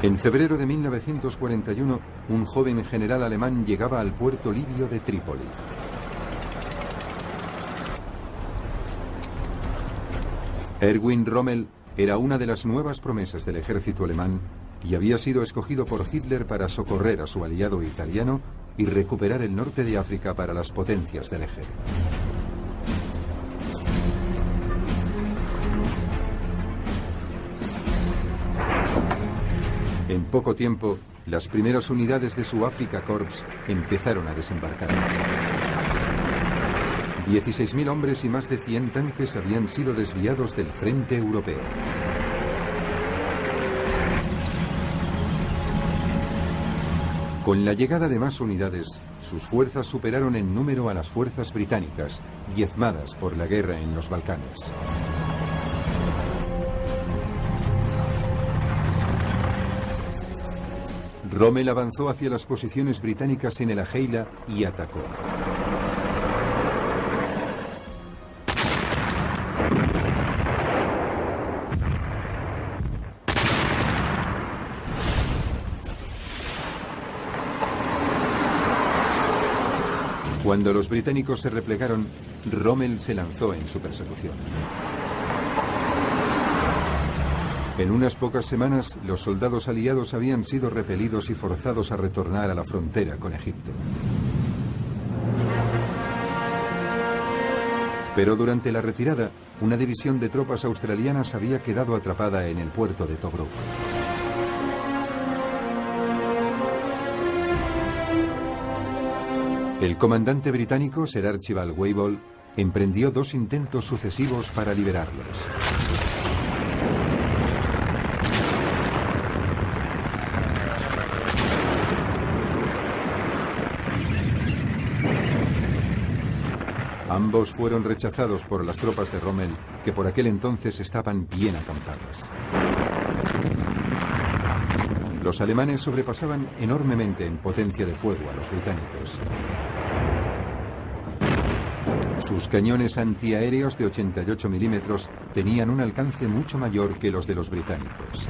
En febrero de 1941, un joven general alemán llegaba al puerto libio de Trípoli. Erwin Rommel era una de las nuevas promesas del ejército alemán y había sido escogido por Hitler para socorrer a su aliado italiano y recuperar el norte de África para las potencias del eje. En poco tiempo, las primeras unidades de su Afrika Korps empezaron a desembarcar. 16.000 hombres y más de 100 tanques habían sido desviados del frente europeo. Con la llegada de más unidades, sus fuerzas superaron en número a las fuerzas británicas, diezmadas por la guerra en los Balcanes. Rommel avanzó hacia las posiciones británicas en el Ajeila y atacó. Cuando los británicos se replegaron, Rommel se lanzó en su persecución. En unas pocas semanas, los soldados aliados habían sido repelidos y forzados a retornar a la frontera con Egipto. Pero durante la retirada, una división de tropas australianas había quedado atrapada en el puerto de Tobruk. El comandante británico, Sir Archibald Wavell, emprendió 2 intentos sucesivos para liberarlos. Ambos fueron rechazados por las tropas de Rommel, que por aquel entonces estaban bien acampadas. Los alemanes sobrepasaban enormemente en potencia de fuego a los británicos. Sus cañones antiaéreos de 88 milímetros tenían un alcance mucho mayor que los de los británicos.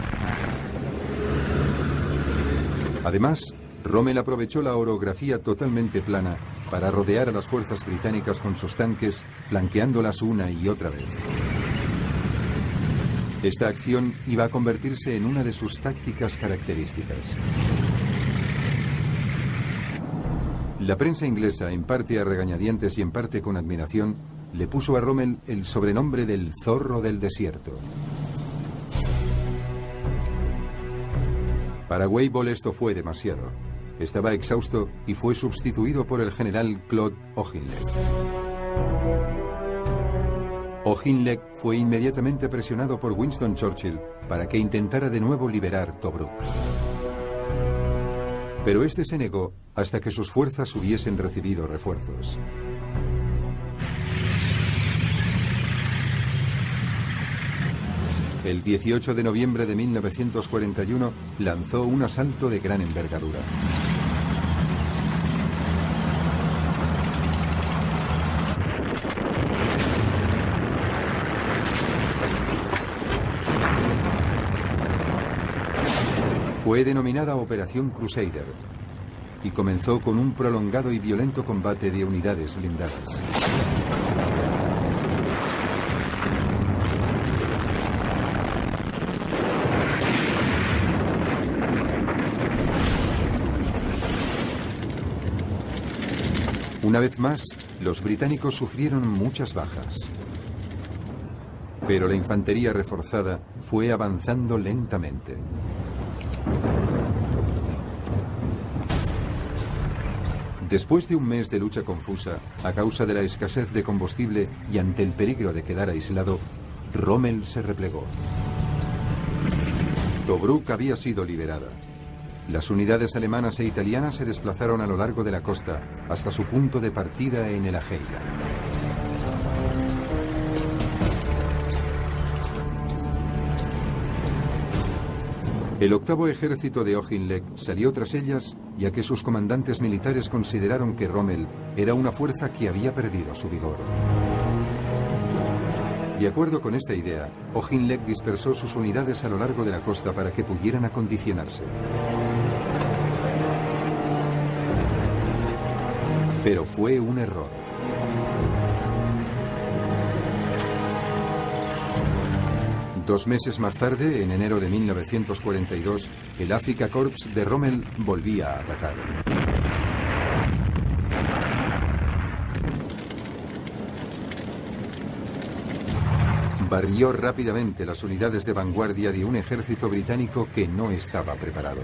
Además, Rommel aprovechó la orografía totalmente plana para rodear a las fuerzas británicas con sus tanques, flanqueándolas una y otra vez. Esta acción iba a convertirse en una de sus tácticas características. La prensa inglesa, en parte a regañadientes y en parte con admiración, le puso a Rommel el sobrenombre del zorro del desierto. Para Wavell esto fue demasiado. Estaba exhausto y fue sustituido por el general Claude Auchinleck. Auchinleck fue inmediatamente presionado por Winston Churchill para que intentara de nuevo liberar Tobruk. Pero este se negó hasta que sus fuerzas hubiesen recibido refuerzos. El 18 de noviembre de 1941 lanzó un asalto de gran envergadura. Fue denominada Operación Crusader y comenzó con un prolongado y violento combate de unidades blindadas. Una vez más, los británicos sufrieron muchas bajas. Pero la infantería reforzada fue avanzando lentamente. Después de un mes de lucha confusa, a causa de la escasez de combustible y ante el peligro de quedar aislado, Rommel se replegó. Tobruk había sido liberada. Las unidades alemanas e italianas se desplazaron a lo largo de la costa hasta su punto de partida en el Ajeila. El octavo ejército de Auchinleck salió tras ellas, ya que sus comandantes militares consideraron que Rommel era una fuerza que había perdido su vigor. De acuerdo con esta idea, Auchinleck dispersó sus unidades a lo largo de la costa para que pudieran acondicionarse. Pero fue un error. Dos meses más tarde, en enero de 1942, el Afrika Korps de Rommel volvía a atacar. Barrió rápidamente las unidades de vanguardia de un ejército británico que no estaba preparado.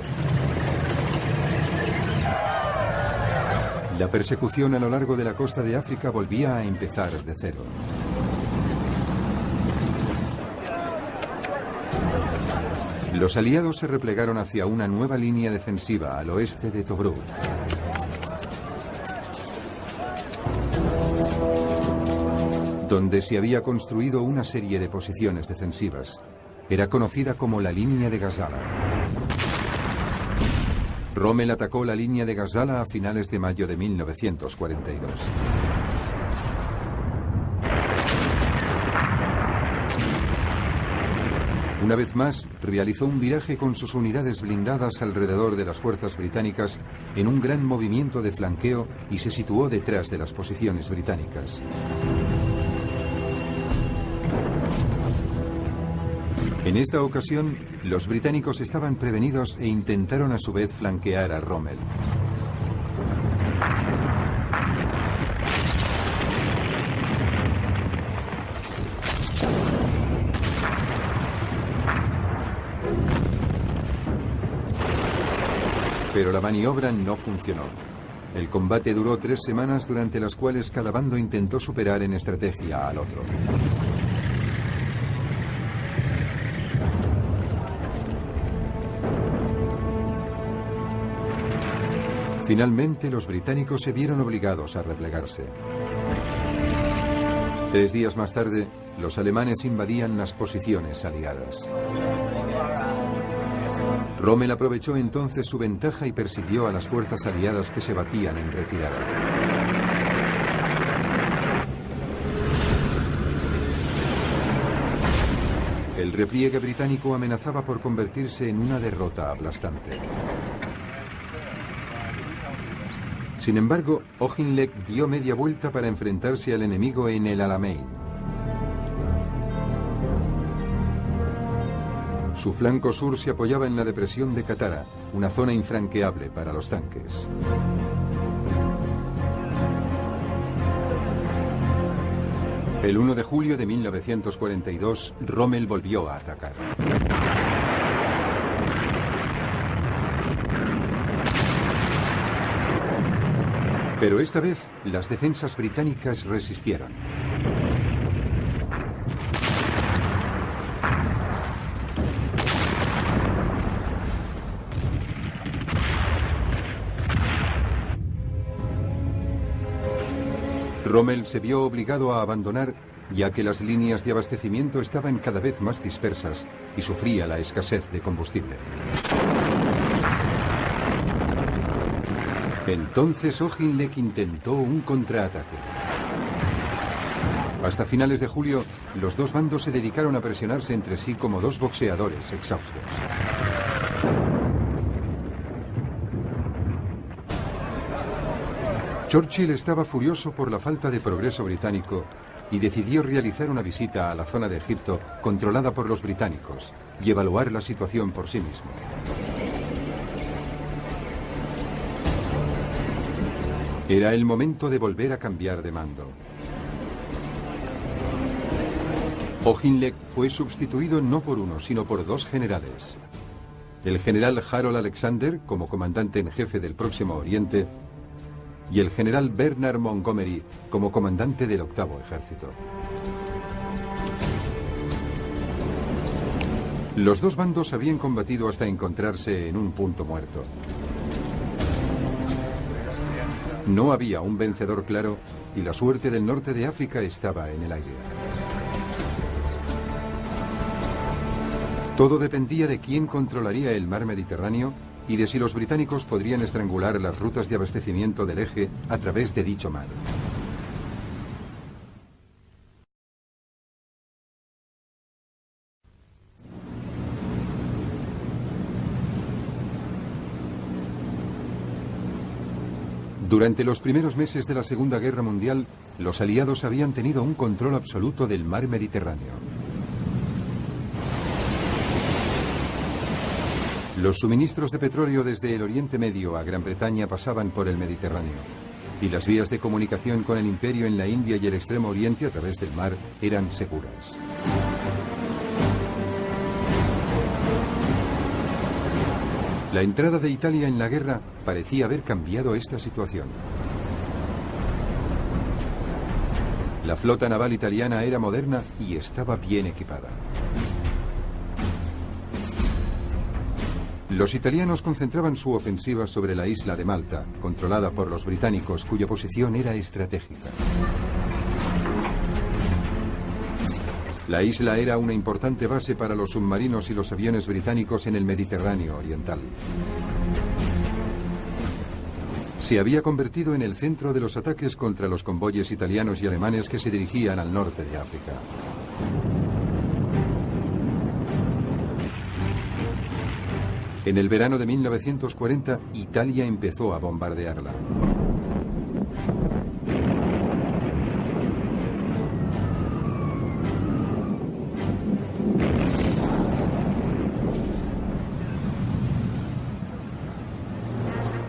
La persecución a lo largo de la costa de África volvía a empezar de cero. Los aliados se replegaron hacia una nueva línea defensiva al oeste de Tobruk. Donde se había construido una serie de posiciones defensivas. Era conocida como la línea de Gazala. Rommel atacó la línea de Gazala a finales de mayo de 1942. Una vez más, realizó un viraje con sus unidades blindadas alrededor de las fuerzas británicas en un gran movimiento de flanqueo y se situó detrás de las posiciones británicas. En esta ocasión, los británicos estaban prevenidos e intentaron a su vez flanquear a Rommel. Pero la maniobra no funcionó. El combate duró 3 semanas durante las cuales cada bando intentó superar en estrategia al otro. Finalmente, los británicos se vieron obligados a replegarse. 3 días más tarde, los alemanes invadían las posiciones aliadas. Rommel aprovechó entonces su ventaja y persiguió a las fuerzas aliadas que se batían en retirada. El repliegue británico amenazaba por convertirse en una derrota aplastante. Sin embargo, Auchinleck dio media vuelta para enfrentarse al enemigo en el Alamein. Su flanco sur se apoyaba en la depresión de Katara, una zona infranqueable para los tanques. El 1 de julio de 1942, Rommel volvió a atacar. Pero esta vez, las defensas británicas resistieron. Rommel se vio obligado a abandonar, ya que las líneas de abastecimiento estaban cada vez más dispersas y sufría la escasez de combustible. Entonces Auchinleck intentó un contraataque. Hasta finales de julio, los dos bandos se dedicaron a presionarse entre sí como dos boxeadores exhaustos. Churchill estaba furioso por la falta de progreso británico y decidió realizar una visita a la zona de Egipto controlada por los británicos y evaluar la situación por sí mismo. Era el momento de volver a cambiar de mando. Auchinleck fue sustituido no por uno, sino por 2 generales. El general Harold Alexander, como comandante en jefe del Próximo Oriente, y el general Bernard Montgomery, como comandante del 8º Ejército. Los dos bandos habían combatido hasta encontrarse en un punto muerto. No había un vencedor claro y la suerte del norte de África estaba en el aire. Todo dependía de quién controlaría el mar Mediterráneo y de si los británicos podrían estrangular las rutas de abastecimiento del eje a través de dicho mar. Durante los primeros meses de la Segunda Guerra Mundial, los aliados habían tenido un control absoluto del mar Mediterráneo. Los suministros de petróleo desde el Oriente Medio a Gran Bretaña pasaban por el Mediterráneo, y las vías de comunicación con el Imperio en la India y el Extremo Oriente a través del mar eran seguras. La entrada de Italia en la guerra parecía haber cambiado esta situación. La flota naval italiana era moderna y estaba bien equipada. Los italianos concentraban su ofensiva sobre la isla de Malta, controlada por los británicos, cuya posición era estratégica. La isla era una importante base para los submarinos y los aviones británicos en el Mediterráneo oriental. Se había convertido en el centro de los ataques contra los convoyes italianos y alemanes que se dirigían al norte de África. En el verano de 1940, Italia empezó a bombardearla.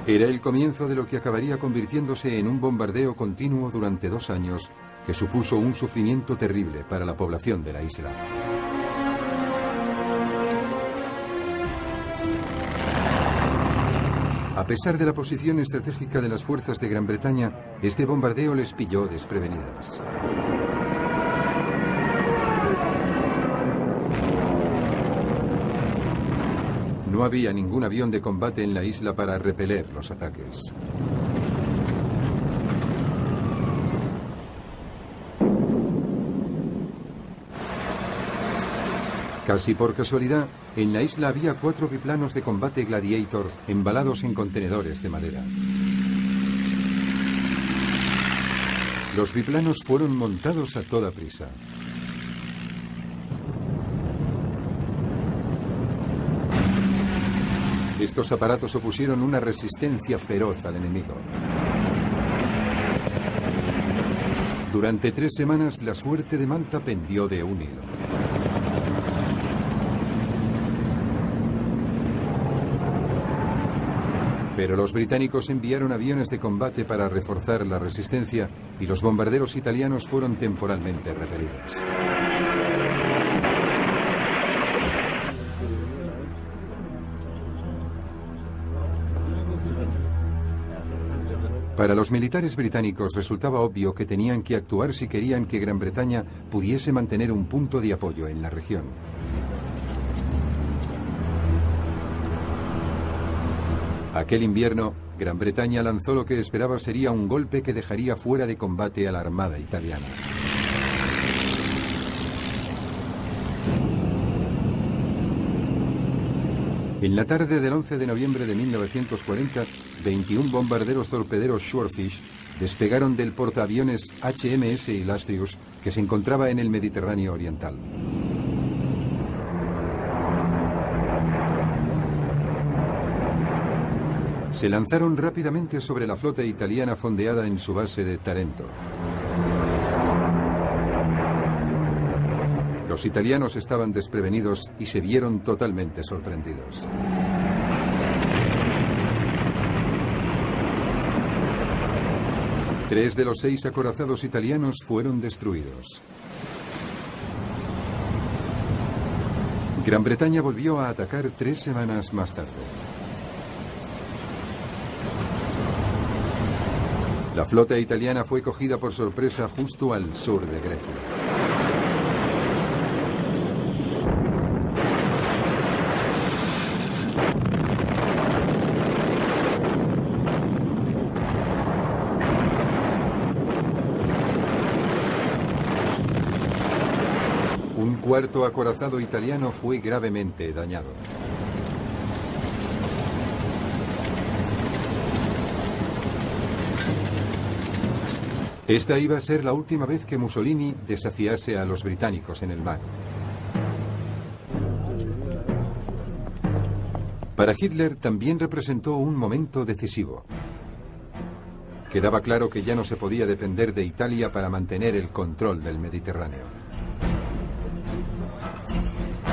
Era el comienzo de lo que acabaría convirtiéndose en un bombardeo continuo durante 2 años, que supuso un sufrimiento terrible para la población de la isla. A pesar de la posición estratégica de las fuerzas de Gran Bretaña, este bombardeo les pilló desprevenidas. No había ningún avión de combate en la isla para repeler los ataques. Casi por casualidad, en la isla había 4 biplanos de combate Gladiator embalados en contenedores de madera. Los biplanos fueron montados a toda prisa. Estos aparatos opusieron una resistencia feroz al enemigo. Durante 3 semanas, la suerte de Malta pendió de un hilo. Pero los británicos enviaron aviones de combate para reforzar la resistencia y los bombarderos italianos fueron temporalmente repelidos. Para los militares británicos resultaba obvio que tenían que actuar si querían que Gran Bretaña pudiese mantener un punto de apoyo en la región. Aquel invierno, Gran Bretaña lanzó lo que esperaba sería un golpe que dejaría fuera de combate a la armada italiana. En la tarde del 11 de noviembre de 1940, 21 bombarderos torpederos Swordfish despegaron del portaaviones HMS Illustrious que se encontraba en el Mediterráneo oriental. Se lanzaron rápidamente sobre la flota italiana fondeada en su base de Tarento. Los italianos estaban desprevenidos y se vieron totalmente sorprendidos. Tres de los 6 acorazados italianos fueron destruidos. Gran Bretaña volvió a atacar 3 semanas más tarde. La flota italiana fue cogida por sorpresa justo al sur de Grecia. Un cuarto acorazado italiano fue gravemente dañado. Esta iba a ser la última vez que Mussolini desafiase a los británicos en el mar. Para Hitler también representó un momento decisivo. Quedaba claro que ya no se podía depender de Italia para mantener el control del Mediterráneo.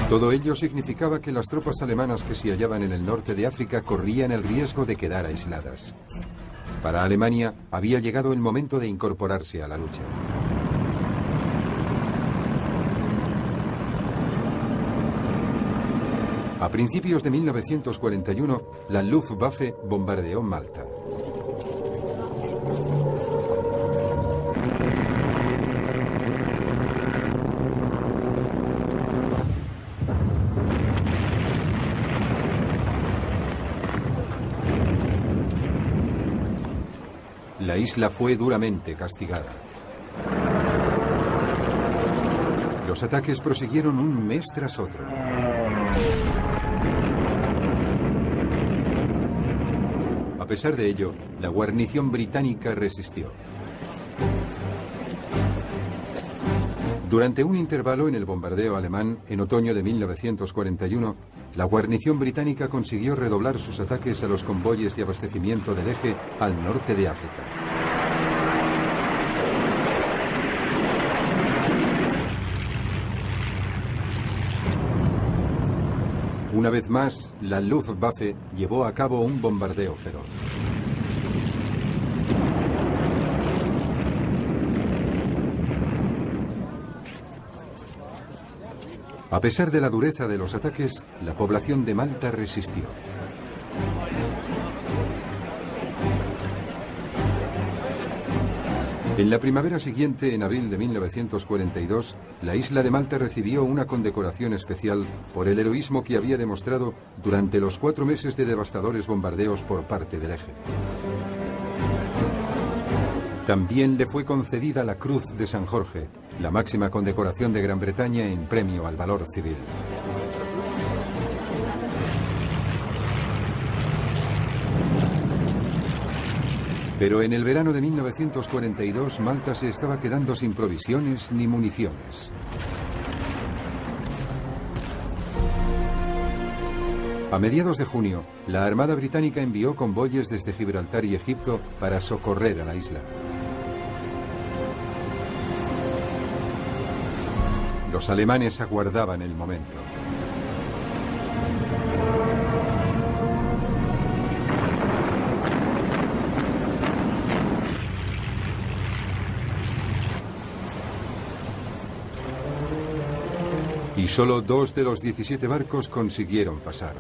Todo ello significaba que las tropas alemanas que se hallaban en el norte de África corrían el riesgo de quedar aisladas. Para Alemania había llegado el momento de incorporarse a la lucha. A principios de 1941, la Luftwaffe bombardeó Malta. La isla fue duramente castigada. Los ataques prosiguieron un mes tras otro. A pesar de ello, la guarnición británica resistió. Durante un intervalo en el bombardeo alemán, en otoño de 1941, la guarnición británica consiguió redoblar sus ataques a los convoyes de abastecimiento del eje al norte de África. Una vez más, la Luftwaffe llevó a cabo un bombardeo feroz. A pesar de la dureza de los ataques, la población de Malta resistió. En la primavera siguiente, en abril de 1942, la isla de Malta recibió una condecoración especial por el heroísmo que había demostrado durante los 4 meses de devastadores bombardeos por parte del eje. También le fue concedida la Cruz de San Jorge, la máxima condecoración de Gran Bretaña en premio al valor civil. Pero en el verano de 1942, Malta se estaba quedando sin provisiones ni municiones. A mediados de junio, la Armada Británica envió convoyes desde Gibraltar y Egipto para socorrer a la isla. Los alemanes aguardaban el momento. Y solo 2 de los 17 barcos consiguieron pasar.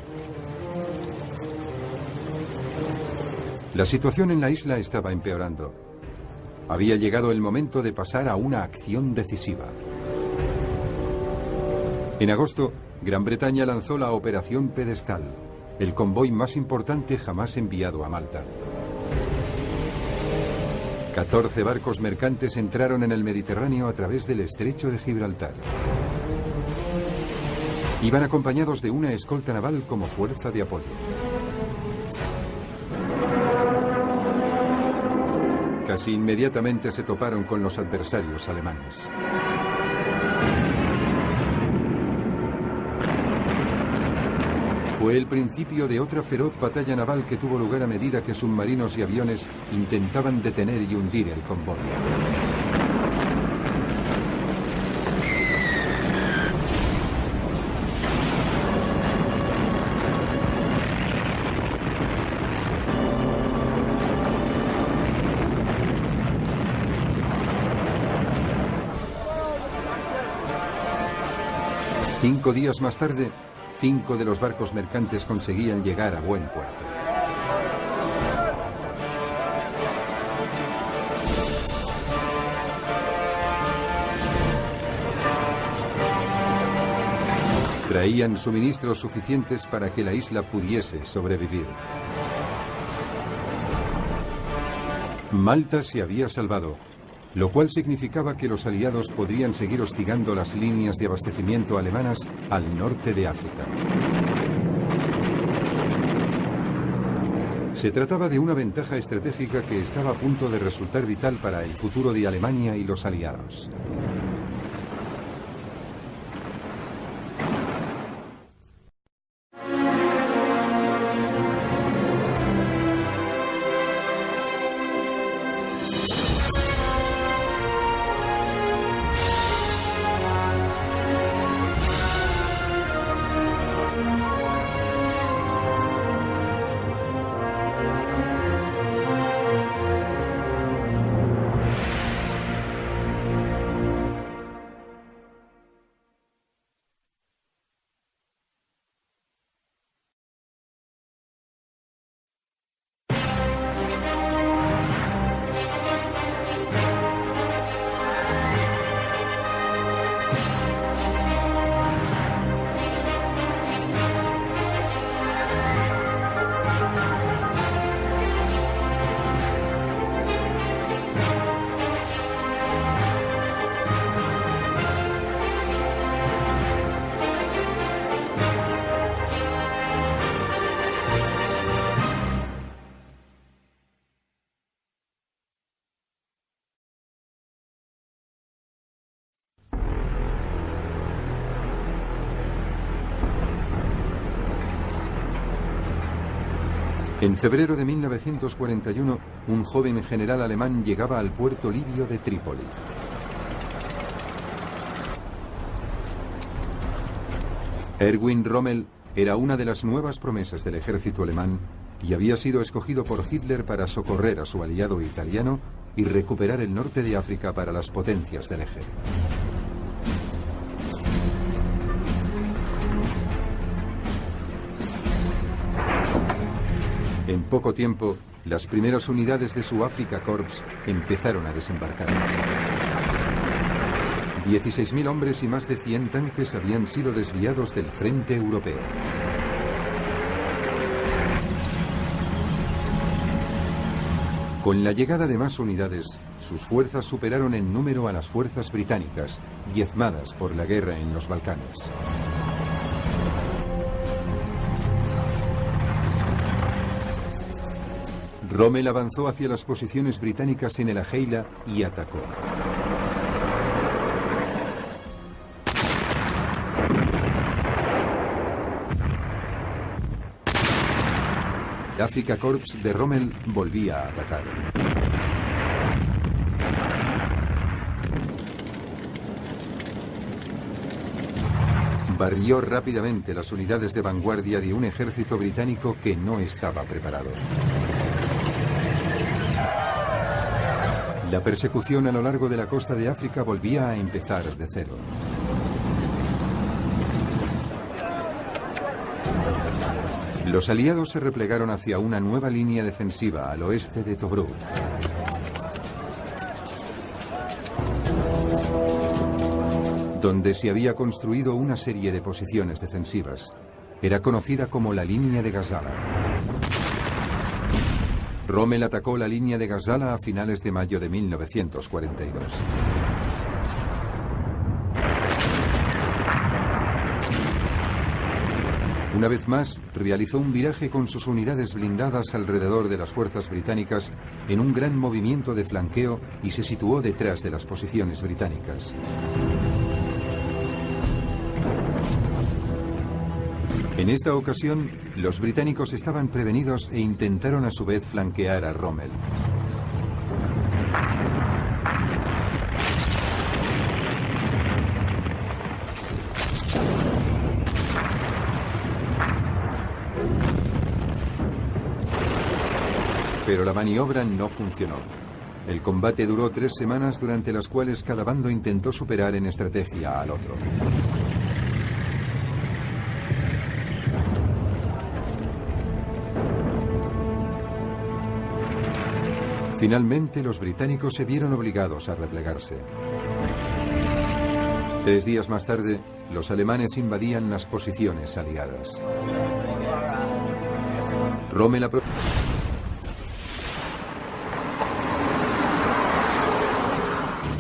La situación en la isla estaba empeorando. Había llegado el momento de pasar a una acción decisiva. En agosto, Gran Bretaña lanzó la Operación Pedestal, el convoy más importante jamás enviado a Malta. 14 barcos mercantes entraron en el Mediterráneo a través del Estrecho de Gibraltar. Iban acompañados de una escolta naval como fuerza de apoyo. Casi inmediatamente se toparon con los adversarios alemanes. Fue el principio de otra feroz batalla naval que tuvo lugar a medida que submarinos y aviones intentaban detener y hundir el convoy. Cinco días más tarde, 5 de los barcos mercantes conseguían llegar a buen puerto. Traían suministros suficientes para que la isla pudiese sobrevivir. Malta se había salvado, lo cual significaba que los aliados podrían seguir hostigando las líneas de abastecimiento alemanas al norte de África. Se trataba de una ventaja estratégica que estaba a punto de resultar vital para el futuro de Alemania y los aliados. En febrero de 1941, un joven general alemán llegaba al puerto libio de Trípoli. Erwin Rommel era una de las nuevas promesas del ejército alemán y había sido escogido por Hitler para socorrer a su aliado italiano y recuperar el norte de África para las potencias del eje. En poco tiempo, las primeras unidades de su Afrika Korps empezaron a desembarcar. 16.000 hombres y más de 100 tanques habían sido desviados del frente europeo. Con la llegada de más unidades, sus fuerzas superaron en número a las fuerzas británicas, diezmadas por la guerra en los Balcanes. Rommel avanzó hacia las posiciones británicas en el Ajeila y atacó. El Afrika Korps de Rommel volvía a atacar. Barrió rápidamente las unidades de vanguardia de un ejército británico que no estaba preparado. La persecución a lo largo de la costa de África volvía a empezar de cero. Los aliados se replegaron hacia una nueva línea defensiva al oeste de Tobruk. Donde se había construido una serie de posiciones defensivas. Era conocida como la línea de Gazala. Rommel atacó la línea de Gazala a finales de mayo de 1942. Una vez más, realizó un viraje con sus unidades blindadas alrededor de las fuerzas británicas en un gran movimiento de flanqueo y se situó detrás de las posiciones británicas. En esta ocasión, los británicos estaban prevenidos e intentaron a su vez flanquear a Rommel. Pero la maniobra no funcionó. El combate duró 3 semanas durante las cuales cada bando intentó superar en estrategia al otro. Finalmente, los británicos se vieron obligados a replegarse. 3 días más tarde, los alemanes invadían las posiciones aliadas. Rommel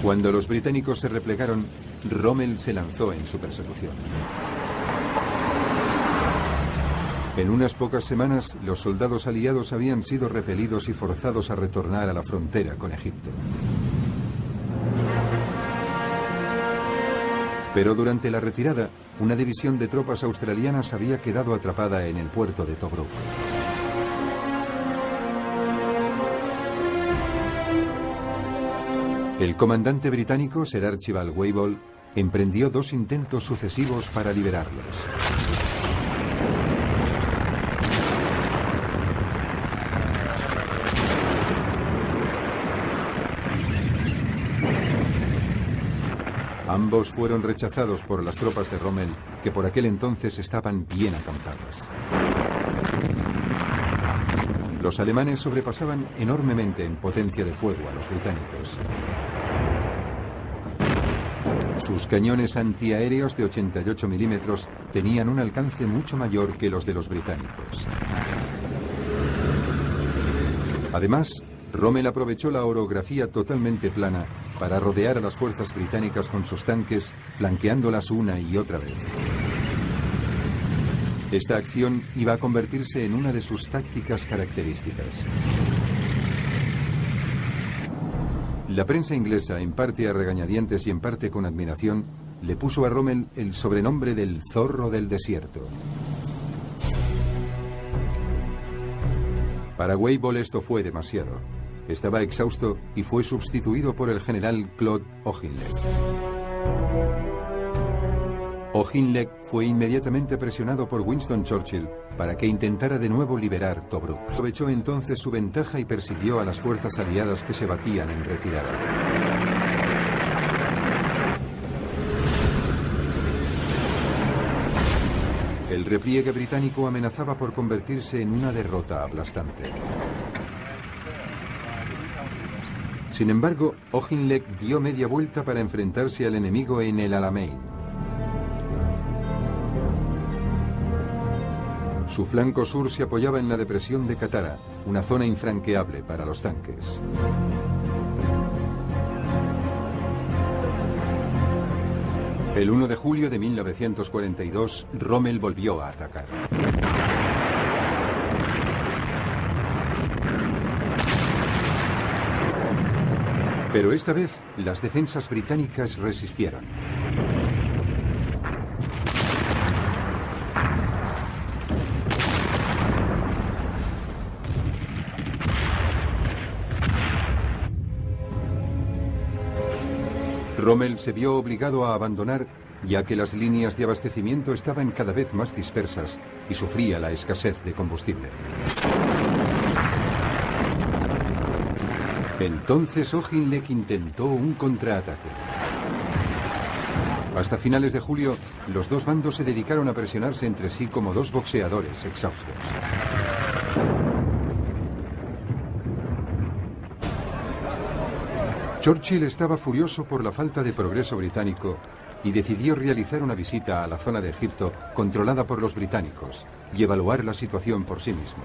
Cuando los británicos se replegaron, Rommel se lanzó en su persecución. En unas pocas semanas, los soldados aliados habían sido repelidos y forzados a retornar a la frontera con Egipto. Pero durante la retirada, una división de tropas australianas había quedado atrapada en el puerto de Tobruk. El comandante británico, Sir Archibald Wavell, emprendió 2 intentos sucesivos para liberarlos. Ambos fueron rechazados por las tropas de Rommel, que por aquel entonces estaban bien acampadas. Los alemanes sobrepasaban enormemente en potencia de fuego a los británicos. Sus cañones antiaéreos de 88 milímetros tenían un alcance mucho mayor que los de los británicos. Además, Rommel aprovechó la orografía totalmente plana para rodear a las fuerzas británicas con sus tanques, flanqueándolas una y otra vez. Esta acción iba a convertirse en una de sus tácticas características. La prensa inglesa, en parte a regañadientes y en parte con admiración, le puso a Rommel el sobrenombre del zorro del desierto. Para Weibull esto fue demasiado. Estaba exhausto y fue sustituido por el general Claude Auchinleck. Auchinleck fue inmediatamente presionado por Winston Churchill para que intentara de nuevo liberar Tobruk. Aprovechó entonces su ventaja y persiguió a las fuerzas aliadas que se batían en retirada. El repliegue británico amenazaba por convertirse en una derrota aplastante. Sin embargo, Auchinleck dio media vuelta para enfrentarse al enemigo en el Alamein. Su flanco sur se apoyaba en la depresión de Katara, una zona infranqueable para los tanques. El 1 de julio de 1942, Rommel volvió a atacar. Pero esta vez, las defensas británicas resistieron. Rommel se vio obligado a abandonar, ya que las líneas de abastecimiento estaban cada vez más dispersas y sufría la escasez de combustible. Entonces Auchinleck intentó un contraataque. Hasta finales de julio, los dos bandos se dedicaron a presionarse entre sí como dos boxeadores exhaustos. Churchill estaba furioso por la falta de progreso británico y decidió realizar una visita a la zona de Egipto controlada por los británicos y evaluar la situación por sí mismo.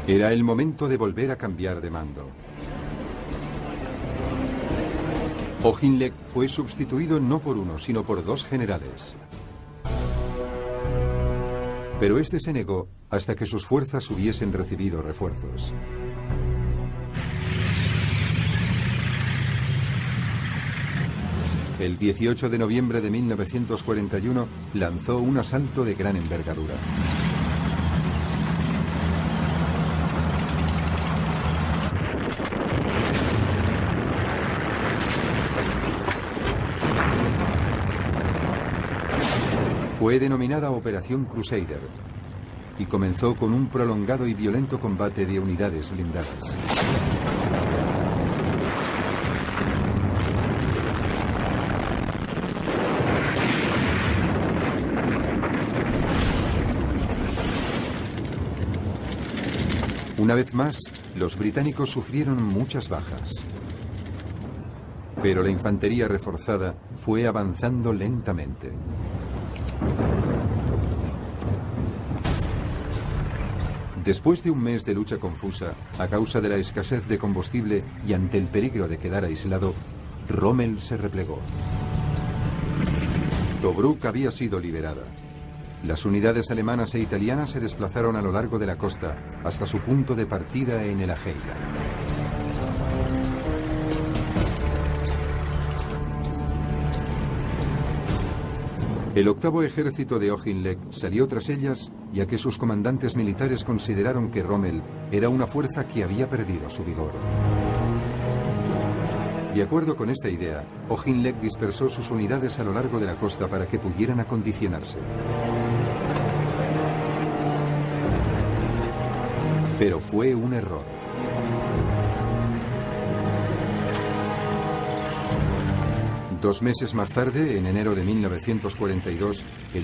Era el momento de volver a cambiar de mando. Auchinleck fue sustituido no por uno, sino por dos generales. Pero este se negó hasta que sus fuerzas hubiesen recibido refuerzos. El 18 de noviembre de 1941 lanzó un asalto de gran envergadura. Fue denominada Operación Crusader y comenzó con un prolongado y violento combate de unidades blindadas. Una vez más, los británicos sufrieron muchas bajas. Pero la infantería reforzada fue avanzando lentamente. Después de un mes de lucha confusa, a causa de la escasez de combustible y ante el peligro de quedar aislado, Rommel se replegó. Tobruk había sido liberada. Las unidades alemanas e italianas se desplazaron a lo largo de la costa hasta su punto de partida en el Ajeila. El octavo ejército de Auchinleck salió tras ellas, ya que sus comandantes militares consideraron que Rommel era una fuerza que había perdido su vigor. De acuerdo con esta idea, Auchinleck dispersó sus unidades a lo largo de la costa para que pudieran acondicionarse. Pero fue un error. Dos meses más tarde, en enero de 1942, el